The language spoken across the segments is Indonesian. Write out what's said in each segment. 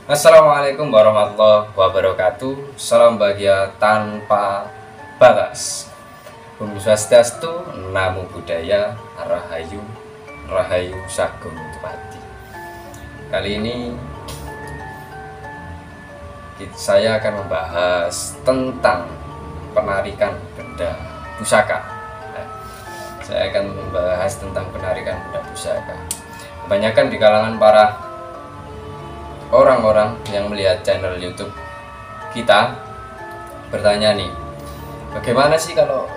Assalamualaikum warahmatullahi wabarakatuh. Salam bahagia tanpa batas. Om Swastiastu, Namo Buddhaya, Rahayu, Rahayu Sagung Tupati. Kali ini saya akan membahas tentang penarikan benda pusaka. Saya akan membahas tentang penarikan benda pusaka. Kebanyakan di kalangan para orang-orang yang melihat channel YouTube kita bertanya nih, bagaimana sih kalau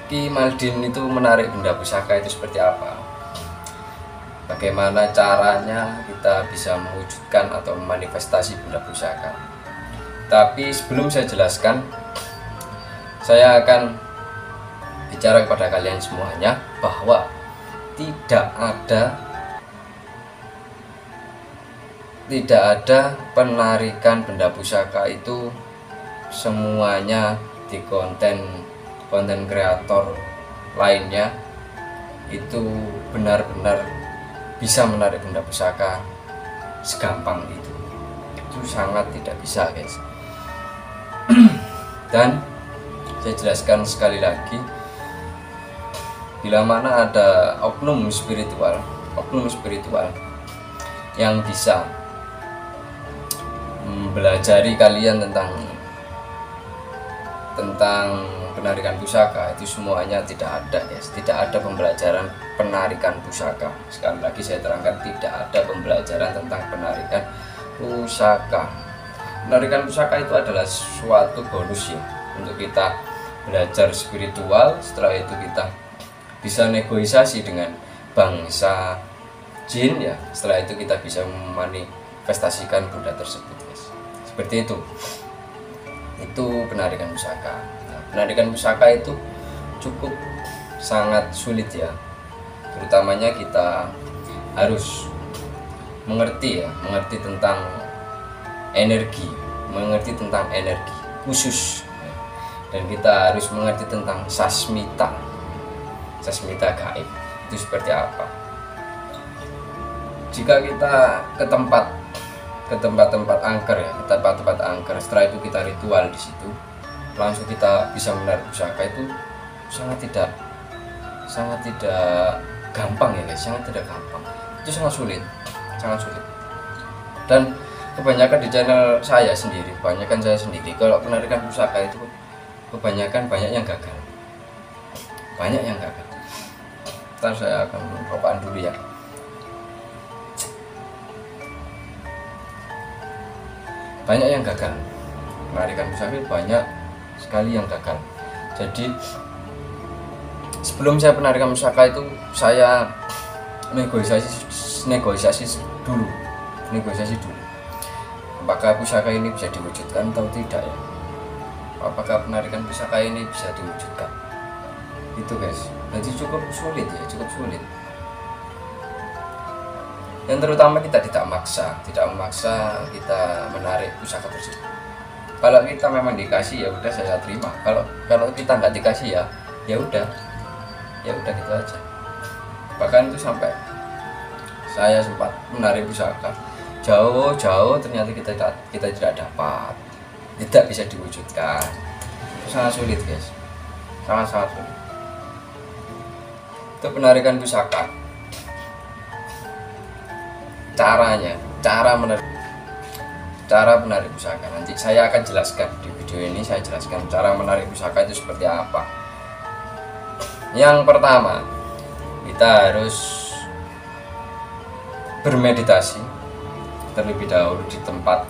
Ki Maldin itu menarik benda pusaka itu seperti apa? Bagaimana caranya kita bisa mewujudkan atau memanifestasi benda pusaka? Tapi sebelum saya jelaskan, saya akan bicara kepada kalian semuanya bahwa tidak ada penarikan benda pusaka itu semuanya di konten kreator lainnya itu benar-benar bisa menarik benda pusaka segampang itu sangat tidak bisa, guys. Dan saya jelaskan sekali lagi, bila mana ada oknum spiritual yang bisa mempelajari kalian tentang penarikan pusaka, itu semuanya tidak ada, guys. Tidak ada pembelajaran penarikan pusaka. Sekali lagi saya terangkan, tidak ada pembelajaran tentang penarikan pusaka. Penarikan pusaka itu adalah suatu bonus ya untuk kita belajar spiritual. Setelah itu kita bisa negosiasi dengan bangsa jin ya. Setelah itu kita bisa memanifestasikan benda tersebut, guys. Seperti itu penarikan pusaka. Nah, penarikan pusaka itu cukup sangat sulit ya, terutamanya kita harus mengerti tentang energi khusus, dan kita harus mengerti tentang sasmita gaib itu seperti apa. Jika kita ke tempat-tempat angker ya, ke tempat-tempat angker, setelah itu kita ritual di situ, langsung kita bisa menarik pusaka, itu sangat tidak gampang ya, guys. Sangat tidak gampang, itu sangat sulit. Dan kebanyakan di channel saya sendiri, kalau penarikan pusaka itu kebanyakan banyak yang gagal. Ntar saya akan rokokan dulu ya. Banyak yang gagal penarikan pusaka, banyak sekali yang gagal. Jadi sebelum saya penarikan pusaka itu saya negosiasi dulu apakah pusaka ini bisa diwujudkan atau tidak ya, apakah penarikan pusaka ini bisa diwujudkan, itu, guys. Jadi cukup sulit, dan terutama kita tidak memaksa kita menarik pusaka tersebut. Kalau kita memang dikasih, ya udah saya terima. Kalau kita nggak dikasih, ya udah gitu aja. Bahkan itu sampai saya sempat menarik pusaka jauh, ternyata kita tidak dapat, tidak bisa diwujudkan. Itu sangat sulit, guys, sangat sulit. Itu penarikan pusaka. Cara menarik pusaka nanti saya akan jelaskan di video ini. Saya jelaskan cara menarik pusaka itu seperti apa. Yang pertama, kita harus bermeditasi terlebih dahulu di tempat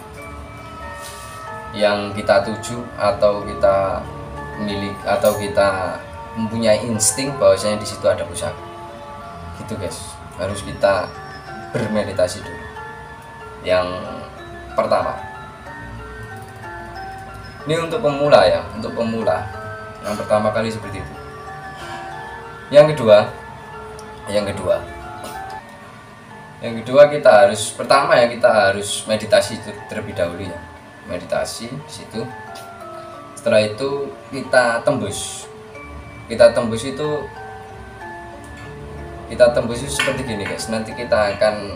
yang kita tuju, atau kita mempunyai insting bahwasanya di situ ada pusaka. Gitu, guys. Harus kita bermeditasi dulu. Yang pertama, ini untuk pemula ya, yang pertama kali seperti itu. Yang kedua kita harus meditasi terlebih dahulu ya, meditasi di situ. Setelah itu kita tembus itu seperti gini, guys. Nanti kita akan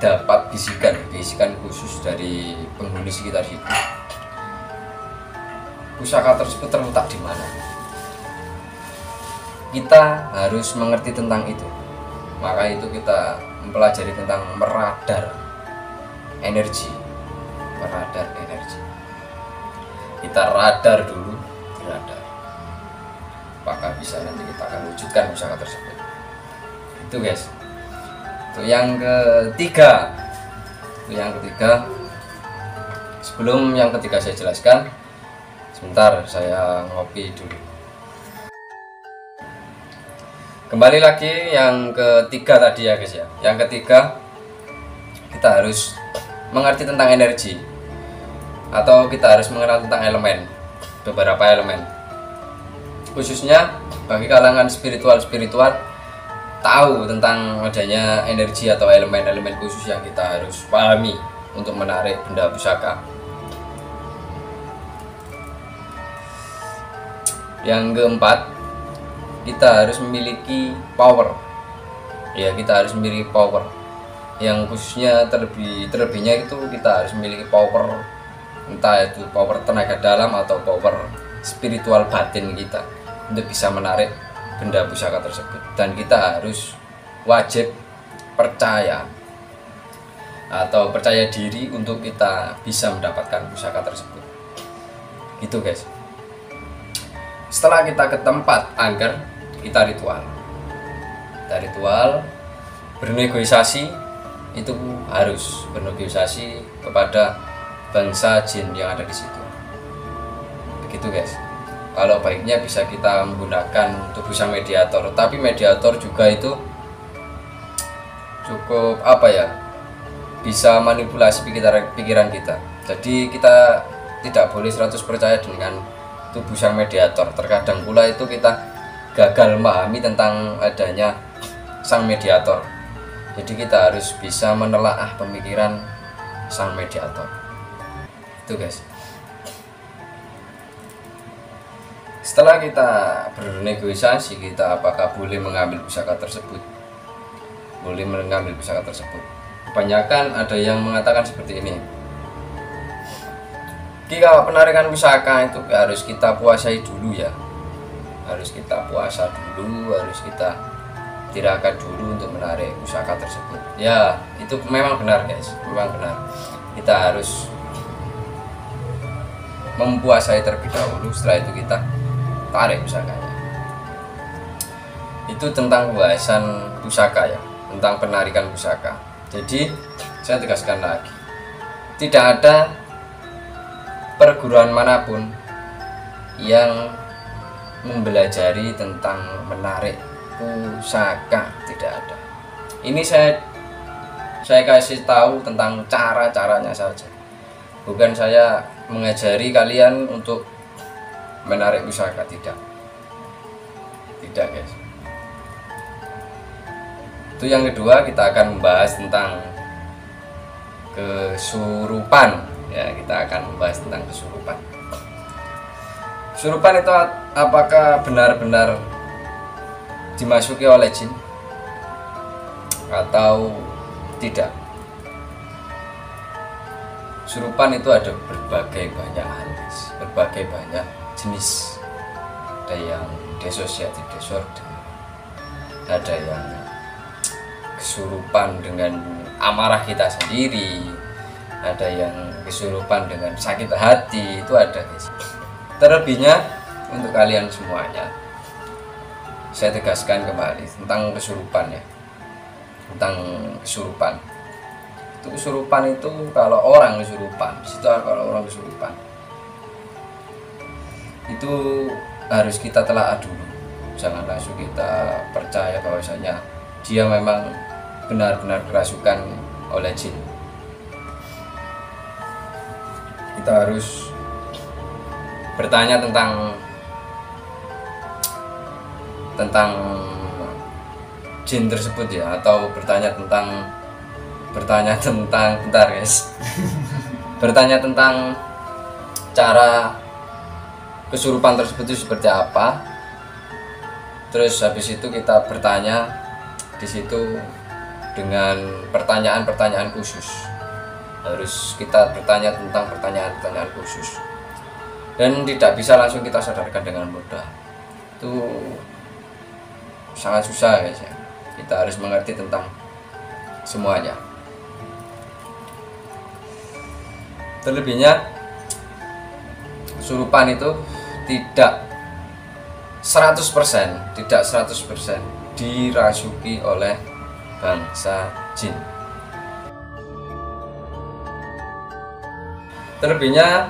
dapat bisikan khusus dari penghuni sekitar situ. Pusaka tersebut terletak di mana? Kita harus mengerti tentang itu. Maka itu kita mempelajari tentang meradar energi. Kita radar dulu, radar. Apakah bisa nanti kita akan wujudkan pusaka tersebut. Itu guys. Itu yang ketiga. Sebelum yang ketiga saya jelaskan, sebentar saya ngopi dulu. Kembali lagi yang ketiga tadi ya guys ya. Yang ketiga, kita harus mengerti tentang energi, atau kita harus mengenal tentang elemen, beberapa elemen. Khususnya bagi kalangan spiritual tahu tentang adanya energi atau elemen-elemen khusus yang kita harus pahami untuk menarik benda pusaka. Yang keempat, kita harus memiliki power. Ya, kita harus memiliki power. Yang khususnya terlebihnya itu kita harus memiliki power, entah itu power tenaga dalam atau power spiritual batin kita untuk bisa menarik benda pusaka tersebut. Dan kita harus wajib percaya atau percaya diri untuk kita bisa mendapatkan pusaka tersebut. Gitu guys. Setelah kita ke tempat angker, kita ritual bernegosiasi. Itu harus bernegosiasi kepada bangsa jin yang ada di situ. Begitu guys. Kalau baiknya bisa kita menggunakan tubuh mediator, tapi mediator juga itu cukup bisa manipulasi pikiran kita. Jadi kita tidak boleh 100% percaya dengan tubuh sang mediator. Terkadang pula itu kita gagal memahami tentang adanya sang mediator. Jadi kita harus bisa menelaah pemikiran sang mediator. Itu guys. Setelah kita bernegosiasi, kita apakah boleh mengambil pusaka tersebut? Boleh mengambil pusaka tersebut. Kebanyakan ada yang mengatakan seperti ini. Jika penarikan pusaka itu harus kita puasai dulu ya. Harus kita puasa dulu, harus kita tirakat dulu untuk menarik pusaka tersebut. Ya, itu memang benar guys, memang benar. Kita harus mempuasai terlebih dahulu, setelah itu kita tarik pusakanya. Itu tentang pembahasan pusaka ya, tentang penarikan pusaka. Jadi saya tegaskan lagi, tidak ada perguruan manapun yang mempelajari tentang menarik pusaka, tidak ada. Ini saya kasih tahu tentang caranya saja, bukan saya mengajari kalian untuk menarik pusaka, tidak guys. Itu yang kedua, kita akan membahas tentang kesurupan ya. Kita akan membahas tentang kesurupan. Kesurupan itu apakah benar-benar dimasuki oleh jin atau tidak? Kesurupan itu ada berbagai banyak hal, berbagai banyak jenis. Ada yang dissociative disorder, ada yang kesurupan dengan amarah kita sendiri, ada yang kesurupan dengan sakit hati, itu ada guys. Terlebihnya untuk kalian semuanya, saya tegaskan kembali tentang kesurupan ya, tentang kesurupan. Itu kesurupan itu kalau orang kesurupan, itu harus kita telaah dulu. Jangan langsung kita percaya bahwasanya dia memang benar-benar kerasukan oleh jin. Kita harus bertanya tentang jin tersebut ya, atau bertanya tentang bentar guys. Bertanya tentang cara kesurupan tersebut itu seperti apa. Terus habis itu kita bertanya di situ dengan pertanyaan-pertanyaan khusus. Harus kita bertanya tentang pertanyaan-pertanyaan khusus, dan tidak bisa langsung kita sadarkan dengan mudah. Itu sangat susah guys ya. Kita harus mengerti tentang semuanya. Terlebihnya kesurupan itu tidak 100% dirasuki oleh bangsa jin. Terlebihnya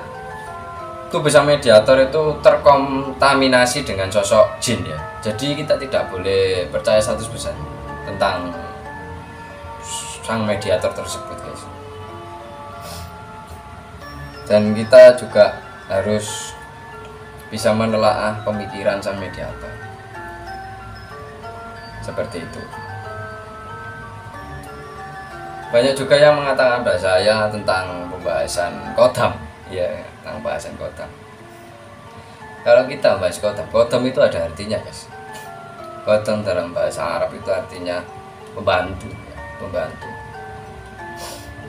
tubuh sang mediator itu terkontaminasi dengan sosok jin ya. Jadi kita tidak boleh percaya 100% tentang sang mediator tersebut guys. Dan kita juga harus bisa menelaah pemikiran sang mediator. Seperti itu. Banyak juga yang mengatakan pada saya tentang pembahasan kodam, ya, tentang pembahasan kodam. Kalau kita bahas kodam, kodam itu ada artinya, guys. Kodam dalam bahasa Arab itu artinya pembantu, ya, pembantu.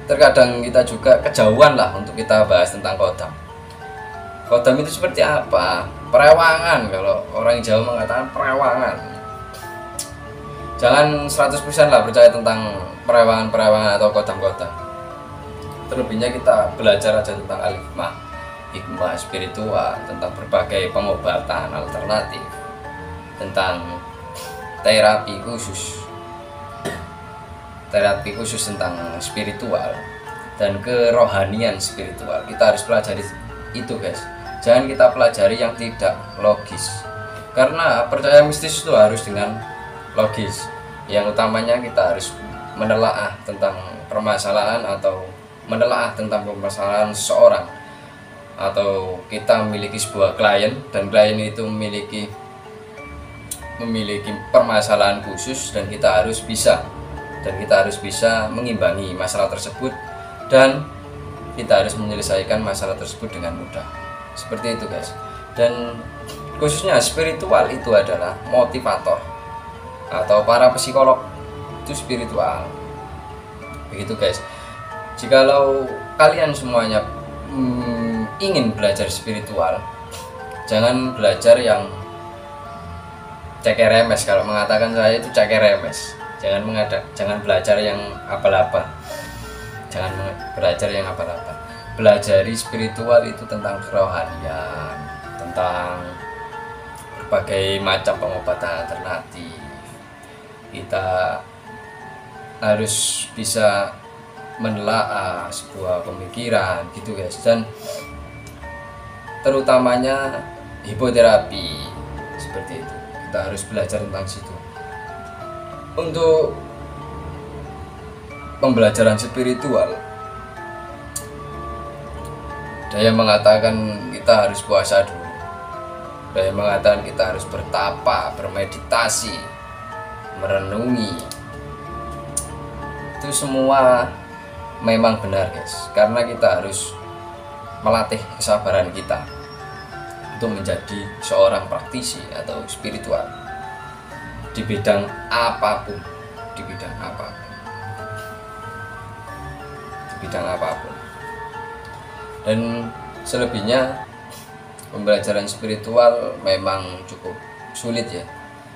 Terkadang kita juga kejauhan lah untuk kita bahas tentang kodam. Kodam itu seperti apa? Perewangan, kalau orang Jawa mengatakan perewangan. Jangan 100% lah percaya tentang perewangan-perewangan atau kodam-kodam. Terlebihnya kita belajar aja tentang al-hikmah, hikmah spiritual, tentang berbagai pengobatan alternatif, tentang terapi khusus tentang spiritual dan kerohanian spiritual. Kita harus pelajari itu guys. Jangan kita pelajari yang tidak logis, karena percaya mistis itu harus dengan logis. Yang utamanya kita harus menelaah tentang permasalahan atau menelaah tentang permasalahan seseorang, atau kita memiliki sebuah klien dan klien itu memiliki permasalahan khusus, dan kita harus bisa mengimbangi masalah tersebut, dan kita harus menyelesaikan masalah tersebut dengan mudah. Seperti itu guys. Dan khususnya spiritual itu adalah motivator, atau para psikolog itu spiritual. Begitu guys. Jikalau kalian semuanya ingin belajar spiritual, jangan belajar yang cekeremes. Kalau mengatakan saya itu cekeremes. Jangan belajar yang apa-apa. Jangan belajar yang apa-apa. Belajari spiritual itu tentang kerohanian, tentang berbagai macam pengobatan alternatif. Kita harus bisa menelaah sebuah pemikiran gitu guys, dan terutamanya hipoterapi seperti itu. Kita harus belajar tentang situ. Untuk pembelajaran spiritual, ada yang mengatakan kita harus puasa dulu, ada yang mengatakan kita harus bertapa, bermeditasi, merenungi. Itu semua memang benar guys, karena kita harus melatih kesabaran kita untuk menjadi seorang praktisi atau spiritual di bidang apapun, di bidang apapun. Dan selebihnya pembelajaran spiritual memang cukup sulit ya,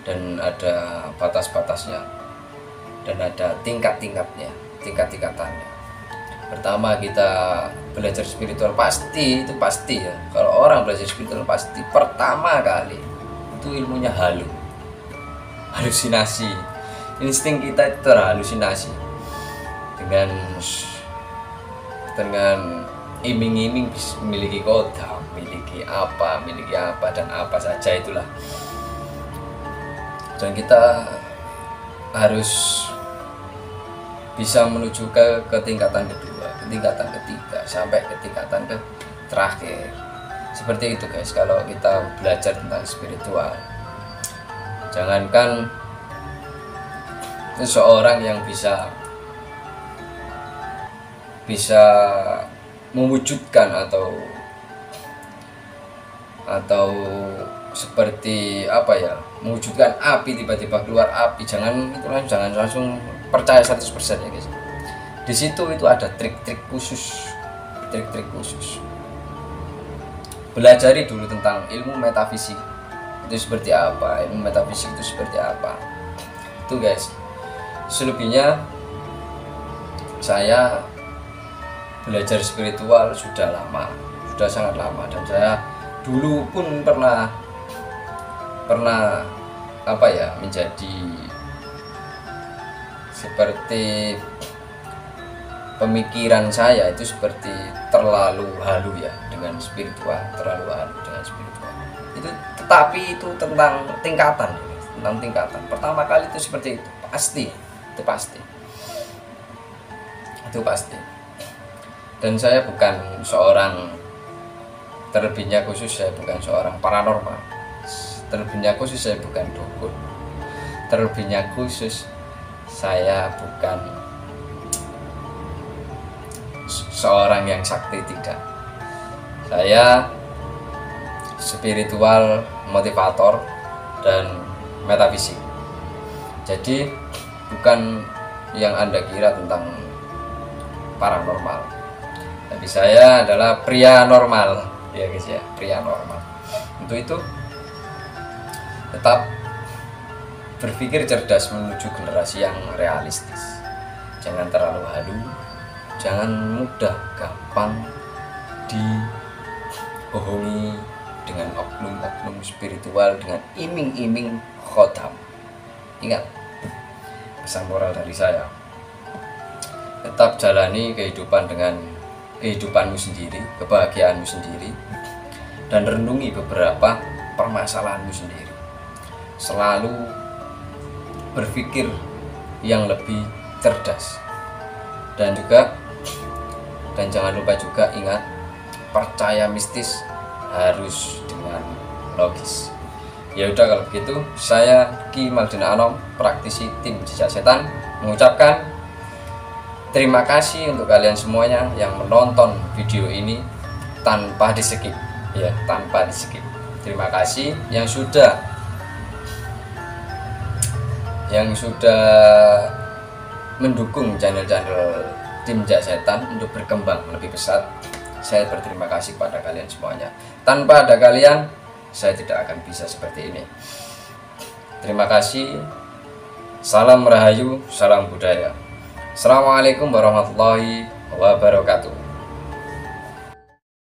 dan ada batas-batasnya, dan ada tingkatannya. Pertama, kita belajar spiritual pasti ya. Kalau orang belajar spiritual pasti pertama kali itu ilmunya halusinasi. Insting kita itu terhalusinasi dengan iming-iming memiliki kodam, memiliki apa dan apa saja itulah. Dan kita harus bisa menuju ke tingkatan kedua, ke tingkatan ketiga, sampai ke tingkatan terakhir. Seperti itu guys, kalau kita belajar tentang spiritual. Jangankan seseorang yang bisa mewujudkan atau seperti apa ya, mewujudkan api, tiba-tiba keluar api, jangan langsung percaya 100% ya guys. Di situ itu ada trik-trik khusus, trik-trik khusus. Belajari dulu tentang ilmu metafisik itu seperti apa, ilmu metafisik itu seperti apa. Itu guys. Selebihnya saya belajar spiritual sudah lama, sudah sangat lama, dan saya dulu pun pernah apa ya, menjadi seperti pemikiran saya itu seperti terlalu halu ya dengan spiritual, terlalu halu dengan spiritual itu. Tetapi itu tentang tingkatan, tentang tingkatan. Pertama kali itu seperti itu, itu pasti. Dan saya bukan seorang, terlebihnya khusus saya bukan seorang paranormal, terlebihnya khusus saya bukan dukun, terlebihnya khusus saya bukan seorang yang sakti, tidak. Saya spiritual, motivator, dan metafisik. Jadi bukan yang Anda kira tentang paranormal, tapi saya adalah pria normal ya guys ya, pria normal. Untuk itu tetap berpikir cerdas menuju generasi yang realistis. Jangan terlalu halu, jangan mudah gampang dibohongi dengan oknum-oknum spiritual, dengan iming-iming khotam. Ingat pesan moral dari saya, tetap jalani kehidupan dengan kehidupanmu sendiri, kebahagiaanmu sendiri, dan renungi beberapa permasalahanmu sendiri. Selalu berpikir yang lebih cerdas, dan jangan lupa juga ingat, percaya mistis harus dengan logis. Ya udah, kalau begitu saya Ki Maldina Anom, praktisi tim jejak setan, mengucapkan terima kasih untuk kalian semuanya yang menonton video ini tanpa di skip ya, tanpa di skip. Terima kasih yang sudah mendukung channel-channel tim jejak setan untuk berkembang lebih pesat. Saya berterima kasih pada kalian semuanya. Tanpa ada kalian, saya tidak akan bisa seperti ini. Terima kasih. Salam Rahayu, salam budaya. Assalamualaikum warahmatullahi wabarakatuh.